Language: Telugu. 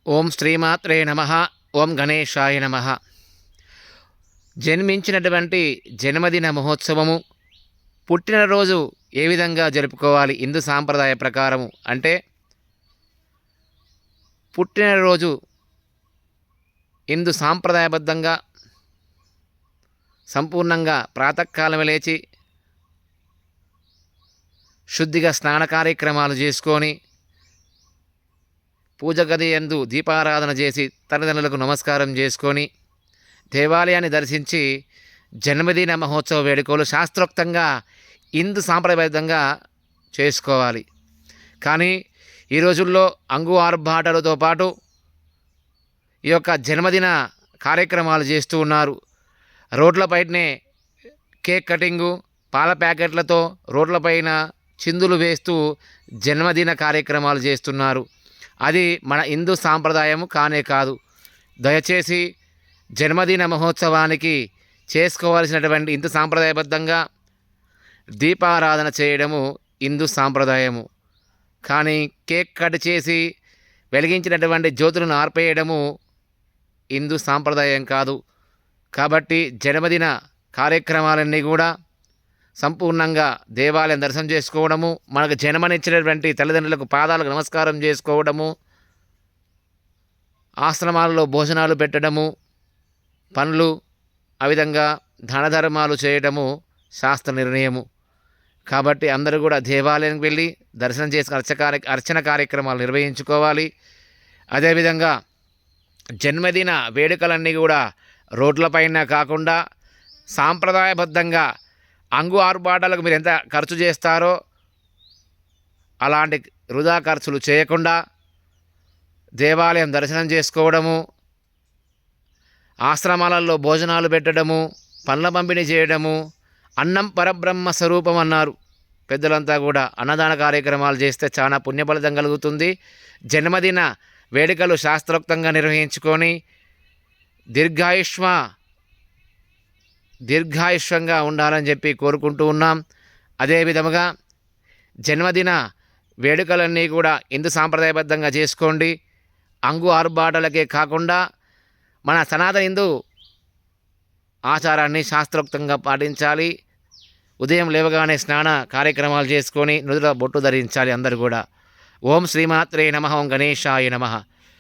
ఓం శ్రీమాత్రే నమః. ఓం గణేశాయ నమః. జన్మించినటువంటి జన్మదిన మహోత్సవము, పుట్టినరోజు ఏ విధంగా జరుపుకోవాలి హిందూ సాంప్రదాయ ప్రకారము అంటే, పుట్టినరోజు హిందూ సాంప్రదాయబద్ధంగా సంపూర్ణంగా ప్రాతకాలమే లేచి శుద్ధిగా స్నాన కార్యక్రమాలు చేసుకొని పూజ గది యందు దీపారాధన చేసి తల్లిదండ్రులకు నమస్కారం చేసుకొని దేవాలయాన్ని దర్శించి జన్మదిన మహోత్సవ వేడుకలు శాస్త్రోక్తంగా హిందూ సాంప్రదాయబద్ధంగా చేసుకోవాలి. కానీ ఈ రోజుల్లో అంగు ఆర్భాటాలతో పాటు ఈ యొక్క జన్మదిన కార్యక్రమాలు చేస్తూ ఉన్నారు. రోడ్లపైనే కేక్ కటింగు, పాల ప్యాకెట్లతో రోడ్లపైన చిందులు వేస్తూ జన్మదిన కార్యక్రమాలు చేస్తున్నారు. అది మన హిందూ సాంప్రదాయము కానే కాదు. దయచేసి జన్మదిన మహోత్సవానికి చేసుకోవాల్సినటువంటి హిందూ సాంప్రదాయబద్ధంగా దీపారాధన చేయడము హిందూ సాంప్రదాయము. కానీ కేక్ కట్ చేసి వెలిగించినటువంటి జ్యోతులను ఆర్పేయడము హిందూ సాంప్రదాయం కాదు. కాబట్టి జన్మదిన కార్యక్రమాలన్నీ కూడా సంపూర్ణంగా దేవాలయం దర్శనం చేసుకోవడము, మనకు జన్మనిచ్చినటువంటి తల్లిదండ్రులకు పాదాలకు నమస్కారం చేసుకోవడము, ఆశ్రమాలలో భోజనాలు పెట్టడము, పనులు ఆ విధంగా దాన ధర్మాలు చేయడము శాస్త్ర నిర్ణయము. కాబట్టి అందరూ కూడా దేవాలయానికి వెళ్ళి దర్శనం చేసుకుని అర్చన కార్యక్రమాలు నిర్వహించుకోవాలి. అదేవిధంగా జన్మదిన వేడుకలన్నీ కూడా రోడ్లపైన కాకుండా సాంప్రదాయబద్ధంగా అంగు ఆర్భాటాలకు మీరు ఎంత ఖర్చు చేస్తారో అలాంటి వృధా ఖర్చులు చేయకుండా దేవాలయం దర్శనం చేసుకోవడము, ఆశ్రమాలలో భోజనాలు పెట్టడము, పండ్ల పంపిణీ చేయడము, అన్నం పరబ్రహ్మ స్వరూపం అన్నారు పెద్దలంతా కూడా. అన్నదాన కార్యక్రమాలు చేస్తే చాలా పుణ్యఫలితం కలుగుతుంది. జన్మదిన వేడుకలు శాస్త్రోక్తంగా నిర్వహించుకొని దీర్ఘాయుష్యంగా ఉండాలని చెప్పి కోరుకుంటూ ఉన్నాం. అదేవిధముగా జన్మదిన వేడుకలన్నీ కూడా హిందూ సాంప్రదాయబద్ధంగా చేసుకోండి. అంగు ఆర్భాటాలకే కాకుండా మన సనాతన హిందూ ఆచారాన్ని శాస్త్రోక్తంగా పాటించాలి. ఉదయం లేవగానే స్నాన కార్యక్రమాలు చేసుకొని నుదుట బొట్టు ధరించాలి అందరూ కూడా. ఓం శ్రీమాత్రే నమః. ఓం గణేశాయ నమః.